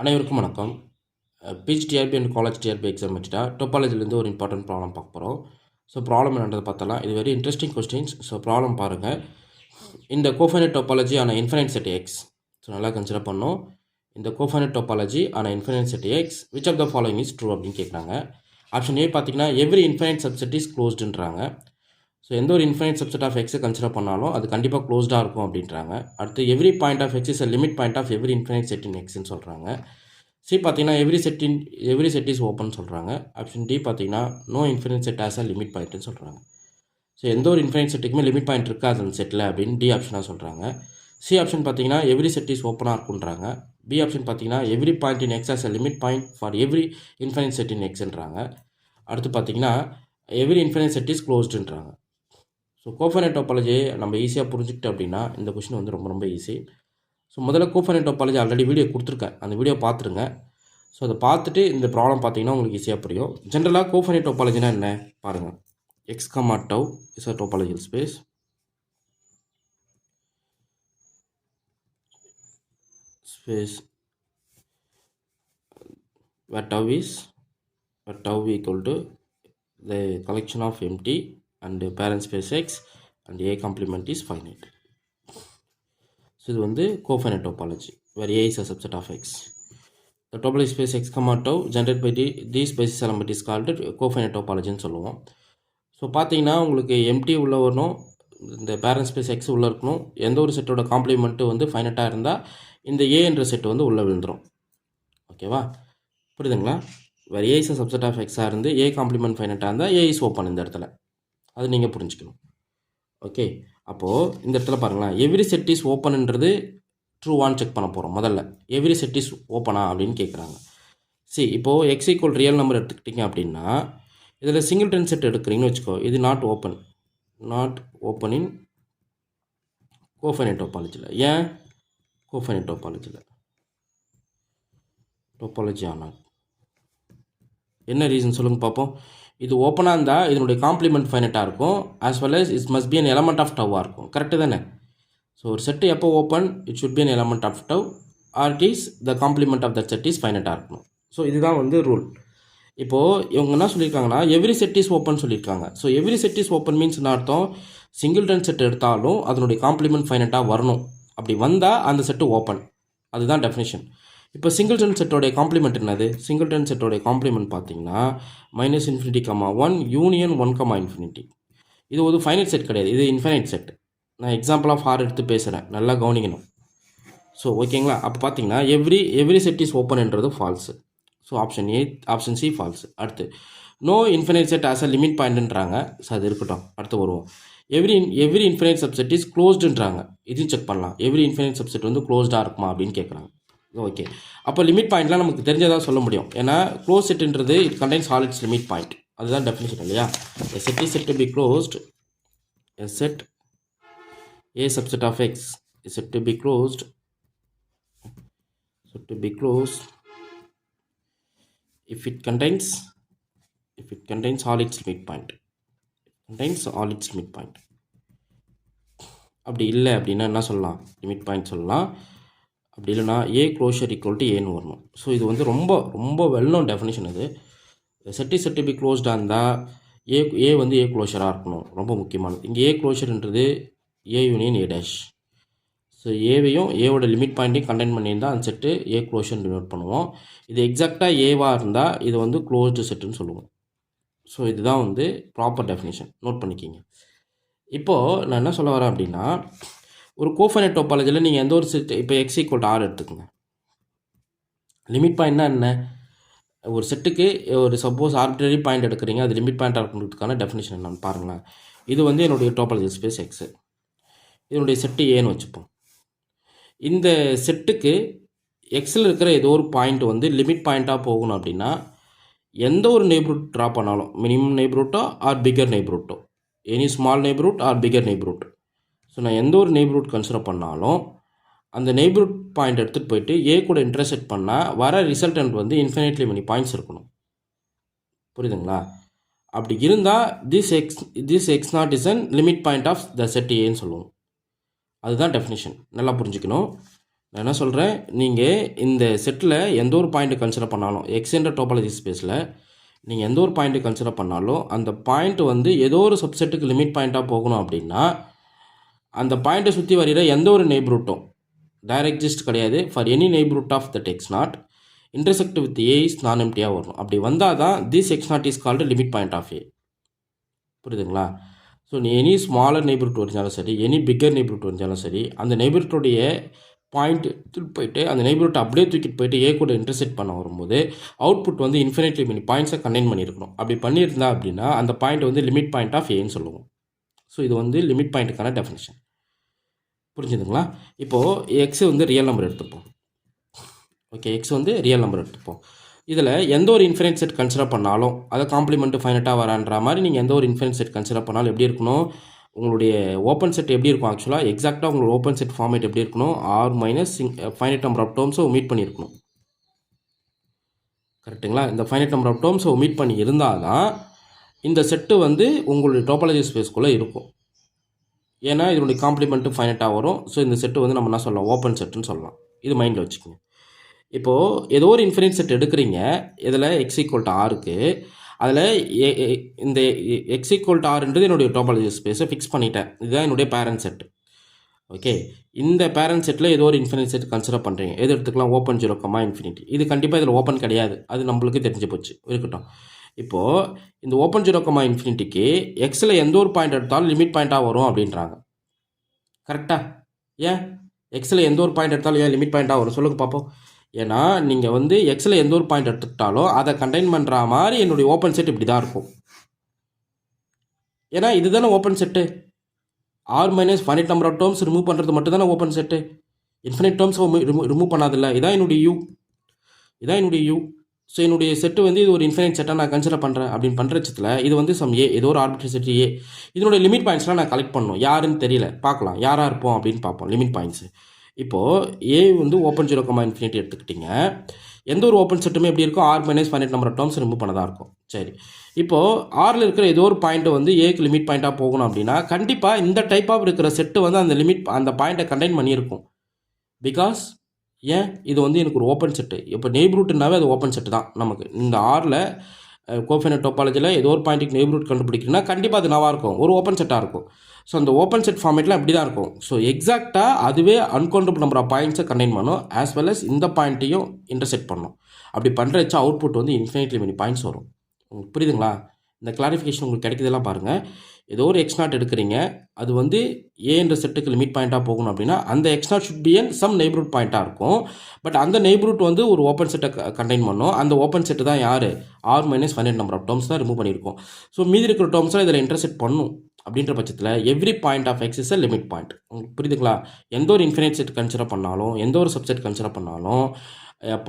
அனைவருக்கும் வணக்கம். PGTRB and college TRB exam வச்சுட்டா டோபாலஜிலேருந்து ஒரு இம்பார்ட்டன்ட் ப்ராப்ளம் பார்க்க போகிறோம். ஸோ ப்ராப்ளம் என்னன்றது பார்த்தலாம். இது very interesting questions. So problem பாருங்கள். இந்த கோஃபைனைட் டோபாலஜி ஆன இன்ஃபைனைட் செட் எக்ஸ். ஸோ நல்லா கன்சிடர் பண்ணோம். இந்த கோஃபைனைட் டோபாலஜி ஆன infinite set X which of the following is true அப்படின்னு கேட்குறாங்க. ஆப்ஷன் ஏ பார்த்தீங்கன்னா எவ்ரி இன்ஃபைனைட் சப்செட் இஸ் க்ளோஸ்டுன்றாங்க. ஸோ எந்த ஒரு இன்ஃபைனைட் சப்செட் ஆஃப் எக்ஸை கன்சிடர் பண்ணாலும் அது கண்டிப்பாக க்ளோஸ்டாக இருக்கும் அப்படின்றாங்க. அடுத்து every point of X is a limit point of every infinite set in எக்ஸ்ன்னு சொல்கிறாங்க. சி பார்த்தீங்கன்னா எவ்ரி செட் இஸ் ஓப்பன் சொல்கிறாங்க. ஆப்ஷன் டி பார்த்தீங்கன்னா no infinite set has a limit பாயிண்ட்னு சொல்கிறாங்க. ஸோ எந்த ஒரு இன்ஃபினைட் செட்டுக்குமே லிமிட் பாயிண்ட் இருக்காது அந்த செட்டில் அப்படின்னு டி ஆப்ஷனாக சொல்கிறாங்க. சி ஆப்ஷன் பார்த்தீங்கன்னா எவ்ரி செட் இஸ் ஓப்பனாக இருக்குன்றாங்க. பி ஆப்ஷன் பார்த்தீங்கன்னா every point in X has a limit point for every infinite set in எக்ஸ்ன்றாங்க. அடுத்து பார்த்தீங்கன்னா எவ்ரி இன்ஃபினைட் செட் இஸ் க்ளோஸ்டுன்றாங்க. ஸோ கோஃபைனைட் டோபாலஜியை நம்ம ஈஸியாக புரிஞ்சுக்கிட்டோம் அப்படின்னா இந்த கொஸ்டின் வந்து ரொம்ப ரொம்ப ஈஸி. ஸோ முதல்ல கோஃபைனைட் டோபாலஜி ஆல்ரெடி வீடியோ கொடுத்துருக்கேன், அந்த வீடியோ பார்த்துருங்க. ஸோ அதை பார்த்துட்டு இந்த ப்ராப்ளம் பார்த்தீங்கன்னா உங்களுக்கு ஈஸியாக புரியும். ஜென்ரலாக கோஃபைனைட் டோபாலஜினா என்ன பாருங்கள். X comma tau is a topological space. where tau equal to the collection of empty and parent space x and a complement is finite. So இது வந்து கோஃபைனைட் topology where a is a subset of x. The topology space x comma tau generated by these basis element is called கோஃபைனைட் டோபாலஜின்னு சொல்லுவோம். So பார்த்தீங்கன்னா உங்களுக்கு empty உள்ள வரணும், இந்த parent space X உள்ளே இருக்கணும். எந்த ஒரு செட்டோட காம்ப்ளிமெண்ட்டு வந்து ஃபைனட்டாக இருந்தால் இந்த ஏ என்ற செட்டு வந்து உள்ளே விழுந்துடும். ஓகேவா, புரியுதுங்களா? வேறு ஏ இஸ் சப்செட் ஆஃப் எக்ஸாக இருந்து ஏ காம்ப்ளிமெண்ட் ஃபைனட்டாக இருந்தால் ஏ இஸ் ஓப்பன் இந்த இடத்துல. அது நீங்கள் புரிஞ்சுக்கணும். ஓகே, அப்போது இந்த இடத்துல பாருங்களேன், எவ்ரி செட் இஸ் ஓப்பன்ன்றது ட்ரூவான்னு செக் பண்ண போகிறோம். முதல்ல எவ்ரி செட் இஸ் ஓப்பனா அப்படின்னு கேட்குறாங்க. சரி, இப்போது எக்ஸ் ஈக்குவல் ரியல் நம்பர் எடுத்துக்கிட்டிங்க அப்படின்னா இதில் சிங்கிள்டன் செட் எடுக்கிறீங்கன்னு வச்சுக்கோ, இது நாட் ஓப்பன் இன் கோஃபைனைட் டோபாலஜியில். ஏன் கோஃபைனைட் டோபாலஜி ஆனால் என்ன ரீசன் சொல்லுங்கள் பார்ப்போம். இது ஓப்பனாக இருந்தால் இதனுடைய காம்ப்ளிமெண்ட் ஃபைனட்டாக இருக்கும், as well as it must be an element of டவ்வாக இருக்கும். கரெக்டு தானே? ஸோ ஒரு செட்டு எப்போ open, it should be an element of tau or it is the complement of that set is ஃபைனட்டாக இருக்கணும். ஸோ இதுதான் வந்து ரூல். இப்போது இவங்க என்ன சொல்லியிருக்காங்கன்னா எவ்ரி செட் இஸ் ஓப்பன் சொல்லியிருக்காங்க. So every set is open means என்ன அர்த்தம், சிங்கிள்டன் செட் எடுத்தாலும் அதனுடைய காம்ப்ளிமெண்ட் ஃபைனட்டாக வரணும். அப்படி வந்தால் அந்த செட்டு ஓப்பன். அதுதான் டெஃபினேஷன். இப்போ சிங்கிள்டன் செட்டோடைய காம்ப்ளிமெண்ட் என்னது? சிங்கிள்டன் செட்டோடைய காம்ப்ளிமெண்ட் பார்த்தீங்கன்னா -∞, 1 யூனியன் 1, இது ஒரு ஃபைனைட் செட் கிடையாது, இது இன்ஃபைனைட் செட். நான் எக்ஸாம்பிள் ஆஃப் ஆர் எடுத்து பேசுகிறேன், நல்லா கவனிக்கணும். ஸோ ஓகேங்களா, அப்போ பார்த்தீங்கன்னா எவ்ரி செட் இஸ் ஓப்பன்ன்றது false. So option C false. அடுத்து no infinite set has a limit பாயிண்ட்ன்றாங்க. ஸோ அது இருக்கட்டும், அடுத்து வருவோம். எவ்ரி இன்ஃபினைட் சப்செட் இஸ் க்ளோஸ்டுன்றாங்க. இதையும் செக் பண்ணலாம். எவ்ரி இன்ஃபினைட் சப்செட் வந்து க்ளோஸ்டாக இருக்குமா அப்படின்னு கேட்குறாங்க. ஓகே, அப்போ லிமிட் பாயிண்ட்லாம் நமக்கு தெரிஞ்சதாக சொல்ல முடியும். ஏன்னா க்ளோஸ் செட்டுன்றது it contains all its limit point. அதுதான் டெஃபினிஷன் இல்லையா? A set is said to be closed. A set A subset of X is said to be closed. If it contains all its limit point. அப்படி இல்லை அப்படின்னா என்ன சொல்லலாம்? Limit point சொல்லலாம். அப்படி இல்லைனா ஏ க்ளோஷர் ஈக்குவல் டு ஏன்னு வரணும். ஸோ இது வந்து ரொம்ப ரொம்ப வெல் நோன் டெஃபினேஷன். இது set is said to be க்ளோஸ்டாக இருந்தால் ஏ வந்து ஏ க்ளோஷராக இருக்கணும், ரொம்ப முக்கியமானது. இங்கே ஏ க்ளோஷர்ன்றது A union A dash. So ஏவையும் ஏவோட லிமிட் பாயிண்ட்டையும் கண்டெயின் பண்ணியிருந்தால் அந்த செட்டு ஏ க்ளோஷர் டினோட் பண்ணுவோம். இது எக்ஸாக்டாக ஏவாக இருந்தால் இது வந்து க்ளோஸ்டு செட்டுன்னு சொல்லுவோம். ஸோ இதுதான் வந்து ப்ராப்பர் டெஃபினேஷன், நோட் பண்ணிக்கிங்க. இப்போது நான் என்ன சொல்ல வரேன் அப்படின்னா, ஒரு கோஃபைனைட் டோபாலஜியில் நீங்கள் எந்த ஒரு செட், இப்போ எக்ஸ் ஈக்குவல் டு ஆர் எடுத்துக்கோங்க. லிமிட் பாயிண்ட்னா என்ன? ஒரு செட்டுக்கு ஒரு சப்போஸ் ஆர்பிட்ரரி பாயிண்ட் எடுக்கிறீங்க, அது லிமிட் பாயிண்ட்டாக இருக்கிறதுக்கான டெஃபினேஷன் என்னன்னு பாருங்களேன். இது வந்து என்னுடைய டோபாலஜி ஸ்பேஸ் எக்ஸு, இதனுடைய செட்டு ஏன்னு வச்சுப்போம். இந்த செட்டுக்கு எக்ஸில் இருக்கிற ஏதோ ஒரு பாயிண்ட் வந்து லிமிட் பாயிண்ட்டாக போகணும் அப்படின்னா எந்த ஒரு நெய்பர்ஹுட் ட்ரா பண்ணாலும், மினிமம் நெய்பர்ஹுட்டோ ஆர் பிகர் நெய்பர்ஹுட்டோ, any small neighbourhood or bigger neighbourhood. So நான் எந்த ஒரு நெய்பர்ஹுட் கன்சிடர் பண்ணாலும் அந்த நெய்பர்ஹுட் பாயிண்ட் எடுத்துகிட்டு போயிட்டு ஏ கூட இன்டர்செக்ட் பண்ணால் வர ரிசல்டன்ட் வந்து இன்ஃபினிட்லி மெனி பாயிண்ட்ஸ் இருக்கணும். புரியுதுங்களா? அப்படி இருந்தால் this X not is an limit point of the set ஏன்னு சொல்லுவோம். அதுதான் டெஃபினிஷன், நல்லா புரிஞ்சுக்கணும். நான் என்ன சொல்கிறேன், நீங்கள் இந்த செட்டில் எந்த ஒரு பாயிண்ட்டு கன்சிடர் பண்ணாலும் எக்ஸ்ன்ற டோபாலஜி ஸ்பேஸில் நீங்கள் எந்த ஒரு பாயிண்ட்டு கன்சிடர் பண்ணாலும் அந்த பாயிண்ட் வந்து ஏதோ ஒரு சப்செட்டுக்கு லிமிட் பாயிண்ட்டாக போகணும் அப்படின்னா அந்த பாயிண்ட்டை சுற்றி வரைகிற எந்த ஒரு நெய்பர்ஹுட்டும் டைரக்ட் எக்ஸிஸ்ட் கிடையாது. For any neighbourhood of that X not intersect with A is non எம்டியாக வரணும். அப்படி வந்தால் தான் this X not is called limit point of A. புரியுதுங்களா? ஸோ நீ எனி ஸ்மாலர் நெய்பர்ஹுட் வரைஞ்சாலும் சரி, எனி பிக்கர் நெய்பர்ஹுட் வரைஞ்சாலும் சரி, அந்த நெய்பர்ஹுட்டுடைய பாயிண்ட் போயிட்டு அந்த நெய்பர்ஹுட் அப்படியே தூக்கிட்டு போயிட்டு ஏ கூட இன்டர்செக்ட் பண்ண வரும்போது அவுட்புட் வந்து இன்ஃபினிட்லி மெனி பாயிண்ட்ஸை கண்டெயின் பண்ணியிருக்கணும். அப்படி பண்ணியிருந்தா அப்படின்னா அந்த பாயிண்ட் வந்து லிமிட் பாயிண்ட் ஆஃப் ஏன்னு சொல்லுவோம். ஸோ இது வந்து லிமிட் பாயிண்ட்டுக்கான டெஃபினிஷன். புரிஞ்சுதுங்களா? இப்போது எக்ஸ் வந்து ரியல் நம்பர் எடுத்துப்போம். ஓகே, எக்ஸ் வந்து ரியல் நம்பர் எடுத்துப்போம். இதில் எந்த ஒரு இன்ஃபினிட் செட் கன்சிடர் பண்ணாலும் அதை காம்ப்ளிமெண்ட்டு ஃபைனட்டாக வரான்ற மாதிரி நீங்கள் எந்த ஒரு இன்ஃபினிட் செட் கன்சிடர் பண்ணாலும் எப்படி இருக்கணும், உங்களுடைய ஓப்பன் செட் எப்படி இருக்கும், ஆக்சுவலாக எக்ஸாக்டாக உங்களோட ஓப்பன் செட் ஃபார்மேட் எப்படி இருக்கணும், R minus finite number of டேர்ம்ஸை ஒமிட் பண்ணியிருக்கணும். கரெக்டுங்களா? இந்த ஃபைனட் நம்பர் ஆஃப் டேர்ம்ஸை ஒமிட் பண்ணி இருந்தால் தான் இந்த செட்டு வந்து உங்களுடைய டோபாலஜி ஸ்பேஸ்க்குள்ளே இருக்கும். ஏன்னா இதனுடைய காம்ப்ளிமெண்ட்டு ஃபைனட்டாக வரும். ஸோ இந்த செட்டு வந்து நம்ம என்ன சொல்லலாம், ஓப்பன் செட்டுன்னு சொல்லலாம். இது மைண்டில் வச்சுக்கோங்க. இப்போது ஏதோ ஒரு இன்ஃபினிட் செட் எடுக்கிறீங்க, இதில் எக்ஸ் ஈக்குவல் டு ஆருக்கு, அதில் இந்த எக்ஸ் ஈக்குவல் டு ஆர்ன்றது என்னுடைய டோபாலஜி ஸ்பேஸை ஃபிக்ஸ் பண்ணிட்டேன். இதுதான் என்னுடைய பேரண்ட் செட். ஓகே, இந்த பேரண்ட் செட்டில் ஏதோ ஒரு இன்ஃபினிட் செட் கன்சிடர் பண்ணுறீங்க. எது எடுத்துக்கலாம், ஓப்பன் 0, இன்ஃபினிட்டி. இது கண்டிப்பாக இதில் ஓப்பன் கிடையாது, அது நம்மளுக்கு தெரிஞ்சு போச்சு, இருக்கட்டும். இப்போது இந்த ஓப்பன் 0, இன்ஃபினிட்டிக்கு எக்ஸில் எந்த ஒரு பாயிண்ட் எடுத்தாலும் லிமிட் பாயிண்ட்டாக வரும் அப்படின்றாங்க. கரெக்டாக? ஏன் எக்ஸில் எந்த ஒரு பாயிண்ட் எடுத்தாலும் ஏன் லிமிட் பாயிண்ட்டாக வரும் சொல்லுங்கள் பார்ப்போம். ஏன்னா நீங்கள் வந்து எக்ஸில் எந்த ஒரு பாயிண்ட் எடுத்துக்கிட்டாலும் அதை கண்டெயின் பண்ணுற மாதிரி என்னுடைய ஓப்பன் செட் இப்படி தான் இருக்கும். ஏன்னா இது தானே open set. R minus finite number of terms remove பண்ணுறது மட்டும் தானே ஓப்பன் செட்டு. இன்ஃபினிட் டேர்ம்ஸ் ரிமூவ் பண்ணாதில்ல. இதான் என்னுடைய யூ. ஸோ என்னுடைய செட்டு வந்து இது ஒரு இன்ஃபினிட் செட்டாக நான் கன்சிடர் பண்ணுறேன் அப்படின்னு பண்ணுற பட்சத்தில் இது வந்து சம் ஏ, ஏதோ ஒரு ஆர்பிட்ரரி செட் ஏ. இதனுடைய லிமிட் பாயிண்ட்ஸ்லாம் நான் கலெக்ட் பண்ணணும். யாருன்னு தெரியல, பார்க்கலாம் யாராக இருப்போம் அப்படின்னு பார்ப்போம். லிமிட் பாயிண்ட்ஸு இப்போது ஏ வந்து ஓப்பன் 0, இன்ஃபினிட்டி எடுத்துக்கிட்டிங்க. எந்த ஒரு ஓப்பன் செட்டுமே எப்படி இருக்கும், R minus finite number of terms remove பண்ணதாக இருக்கும். சரி, இப்போது ஆரில் இருக்கிற ஏதோ ஒரு பாயிண்ட்டு வந்து ஏக்கு லிமிட் பாயிண்ட்டாக போகணும் அப்படின்னா கண்டிப்பாக இந்த டைப் ஆஃப் இருக்கிற செட்டு வந்து அந்த பாயிண்ட்டை கண்டெயின் பண்ணியிருக்கும். பிகாஸ் ஏன் இது வந்து எனக்கு ஒரு ஓப்பன் செட்டு. இப்போ நெய்பர்ஹுட்னாவே அது ஓப்பன் செட்டு தான் நமக்கு. இந்த ஆரில் கோஃபைனட் டோபாலஜியில் ஏதோ ஒரு பாயிண்ட்டுக்கு நெய்பர்ஹுட் கண்டுபிடிக்கிறதுனா கண்டிப்பாக அது நல்லாக இருக்கும், ஒரு ஓப்பன் செட்டாக இருக்கும். ஸோ அந்த ஓப்பன் செட் ஃபார்மேட்லாம் இப்படி தான் இருக்கும். ஸோ எக்ஸாக்டாக அதுவே அன்கவுண்டபிள் நம்பர் ஆஃப் பாயிண்ட்ஸை கண்டெயின் பண்ணும், ஆஸ் வெல் அஸ் இந்த பாயிண்ட்டையும் இன்டர்செக்ட் பண்ணும். அப்படி பண்ணுறச்சா அவுட்புட் வந்து இன்ஃபினிட்லி மெனி பாயிண்ட்ஸ் வரும். உங்களுக்கு புரியுதுங்களா? இந்த கிளாரிஃபிகேஷன் உங்களுக்கு கிடைக்கிறதெல்லாம் பாருங்கள். ஏதோ ஒரு எக்ஸ் நாட் எடுக்கிறீங்க, அது வந்து ஏன்ற செட்டுக்கு லிமிட் பாயிண்ட்டாக போகணும் அப்படின்னா அந்த x not should be in some neighbourhood பாயிண்ட்டாக இருக்கும். பட் அந்த நெய்பர்ஹுட் வந்து ஒரு ஓப்பன் செட்டை கண்டெயின் பண்ணும். அந்த ஓப்பன் செட்டு தான் யார், R minus finite number of terms தான் ரிமூவ் பண்ணியிருக்கோம். ஸோ மீதி இருக்கிற டேர்ம்ஸாக இதில் இன்டர்செக்ட் பண்ணும். அப்படின்ற பட்சத்தில் every point of X is a limit point. உங்களுக்கு புரியுதுங்களா? எந்த ஒரு இன்ஃபினிட் செட் கன்சிடர் பண்ணாலும், எந்த ஒரு சப்செட் கன்சிடர் பண்ணாலும்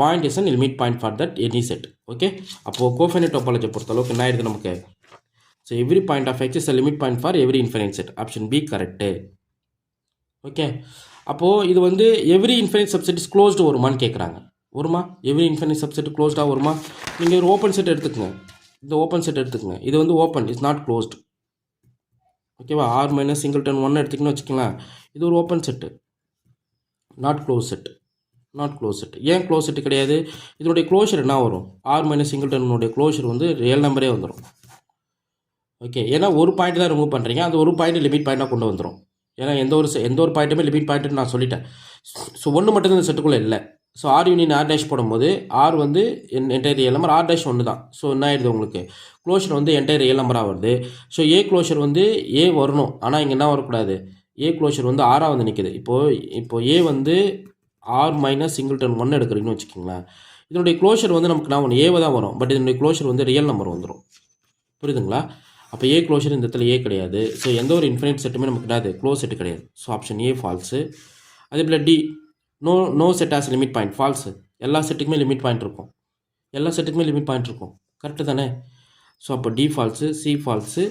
point is an limit point for that any set. Okay, அப்போது கோஃபைனட் டோபாலஜி பொறுத்தளவுக்கு என்ன ஆயிடுது நமக்கு. So every point of X is a limit point for every infinite set. Option B correct. Okay, அப்போது இது வந்து every infinite subset is closed வருமானு கேட்குறாங்க. வருமா? எவ்ரி இன்ஃபினிட் சப்செட் க்ளோஸ்டாக வருமா? நீங்கள் ஒரு ஓப்பன் செட் எடுத்துக்கங்க, இந்த ஓப்பன் செட் எடுத்துக்கங்க. இது வந்து ஓப்பன், இஸ் நாட் க்ளோஸ்டு. ஓகேவா? ஆர் மைனஸ் சிங்கிள்டன் 1 எடுத்திங்கன்னு வச்சுக்கலாம். இது ஒரு open set, not close set. ஏன் க்ளோஸ் செட்டு கிடையாது? இதனுடைய க்ளோஷர் என்ன வரும், ஆர் மைனஸ் சிங்கிள்டனுடைய க்ளோஷர் வந்து ரியல் நம்பரே வந்துடும். ஓகே, ஏன்னா ஒரு பாயிண்ட் தான் ரிமூவ் பண்ணுறீங்க, அந்த ஒரு பாயிண்ட் லிமிட் பாயிண்ட்டாக கொண்டு வந்துடும். ஏன்னா எந்த ஒரு பாயிண்ட்டுமே லிமிட் பாயிண்ட்டுன்னு நான் சொல்லிட்டேன். ஸோ ஒன்று மட்டும்தான் இந்த செட்டுக்குள்ளே இல்லை. So R union R dash போடும்போது ஆர் வந்து entire real number, R dash ஒன்று தான். ஸோ என்ன ஆயிடுது உங்களுக்கு, க்ளோஷர் வந்து என்டையர் ரியல் நம்பராக வருது. ஸோ ஏ க்ளோஷர் வந்து ஏ வரணும், ஆனால் இங்கே என்ன வரக்கூடாது, ஏ க்ளோஷர் வந்து ஆராக வந்து நிற்குது. இப்போது ஏ வந்து ஆர் மைனஸ் சிங்கிள்டன் 1 எடுக்கிறீங்கன்னு வச்சுக்கிங்களேன். இதனுடைய க்ளோஷர் வந்து நமக்கு நான் ஒன்று ஏவை தான் வரும், பட் இதனுடைய க்ளோஷர் வந்து ரியல் நம்பர் வந்துடும். புரியுதுங்களா? அப்போ ஏ க்ளோஷர் இந்த இடத்துல ஏ கிடையாது. ஸோ எந்த ஒரு இன்ஃபினிட் செட்டுமே நமக்கு கிடையாது, க்ளோஸ் செட்டு கிடையாது. So option A false. அதே போல் D, no set has limit point, false. எல்லா செட்டுக்குமே லிமிட் பாயிண்ட் இருக்கும். கரெக்டு தானே? ஸோ அப்போ D false, C false,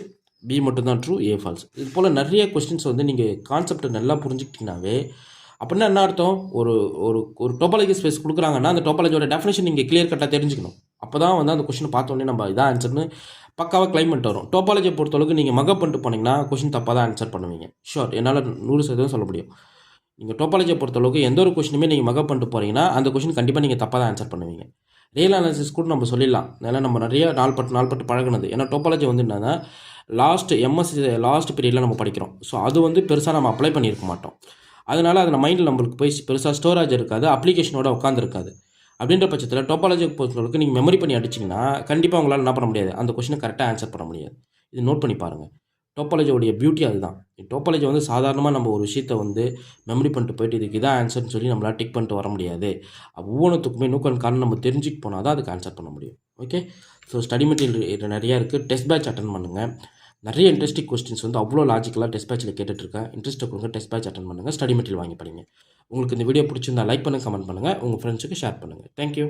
B மட்டும்தான் ட்ரூ, ஏ ஃபால்ஸ். இது போல் நிறைய கொஸ்டின்ஸ் வந்து நீங்கள் கான்செப்டை நல்லா புரிஞ்சுக்கிட்டீங்கன்னாவே அப்படின்னா என்ன அர்த்தம், ஒரு ஒரு ஒரு டோபாலஜி ஸ்பேஸ் கொடுக்குறாங்கன்னா அந்த டோபாலஜியோட டெஃபினேஷன் நீங்கள் கிளியர் கட்டாக தெரிஞ்சுக்கணும். அப்போ தான் வந்து அந்த கொஸ்டினை பார்த்தோன்னே நம்ம இதான் ஆன்சர்னு பக்காவாக கிளைம் பண்ணிட்டு வரும். டோபாலஜியை பொறுத்தளவுக்கு நீங்கள் மகப் பண்ணிட்டு போனீங்கன்னா கொஸ்டின் தப்பாக தான் ஆன்சர் பண்ணுவீங்க. ஷோர், என்னால் 100% சொல்ல முடியும். நீங்கள் டோபாலஜியை பொறுத்தளவுக்கு எந்த ஒரு கொஷினுமே நீங்கள் மகப் பண்ணிட்டு போகிறீங்கன்னா அந்த கொஷின் கண்டிப்பாக நீங்கள் தப்பாக தான் ஆன்சர் பண்ணுவீங்க. ரியல் அனாலிசிஸ் கூட நம்ம சொல்லிடலாம், ஏன்னா நம்ம நிறைய நாள்பட்டு பழகினது. ஏன்னா டோபாலஜி வந்து என்னன்னா எம்எஸ்சி லாஸ்ட் பீரியடில் நம்ம படிக்கிறோம். ஸோ அது வந்து பெருசாக நம்ம அப்ளை பண்ணியிருக்க மாட்டோம். அதனால் அதில் மைண்டில் நம்மளுக்கு போய் பெருசாக ஸ்டோரேஜ் இருக்காது, அப்ளிகேஷனோட உட்காந்துருக்காது. அப்படின்ற பட்சத்தில் டோபாலஜியை பொறுத்தளவுக்கு நீங்கள் மெமரி பண்ணி அடிச்சிங்கன்னா கண்டிப்பாக உங்களால் என்ன பண்ண முடியாது, அந்த கொஷினை கரெக்டாக ஆன்சர் பண்ண முடியாது. இது நோட் பண்ணி பாருங்கள். டோபாலஜியோடைய பியூட்டி அதுதான். டோபாலஜி வந்து சாதாரணமாக நம்ம ஒரு விஷயத்தை வந்து மெமரி பண்ணிட்டு போயிட்டு இதுக்கு இதான் ஆன்சர்னு சொல்லி நம்மளால் டிக் பண்ணிட்டு வர முடியாது. ஒவ்வொன்றுத்துக்குமே நூக்கன் காரணம் நம்ம தெரிஞ்சுட்டு போனால் தான் அதுக்கு ஆன்சர் பண்ண முடியும். ஓகே, ஸோ ஸ்டடி மெட்டீரியல் நிறையா இருக்குது. டெஸ்ட் பேட்ச் அட்டன் பண்ணுங்கள். நிறைய இன்ட்ரெஸ்டிங் கொஸ்டின்ஸ் வந்து அவ்வளோ லாஜிக்கலாக டெஸ்ட் பேட்சில் கேட்டுட்ருக்கேன். இன்ட்ரெஸ்ட்டை கொடுங்க, டெஸ்ட் பேட்ச் அட்டன் பண்ணுங்கள், ஸ்டடி மெட்டீரியல் வாங்கி படிங்க. உங்களுக்கு இந்த வீடியோ பிடிச்சிருந்தா லைக் பண்ணுங்கள், கமெண்ட் பண்ணுங்கள், உங்கள் ஃப்ரெண்ட்ஸுக்கு ஷேர் பண்ணுங்கள். தேங்க்யூ.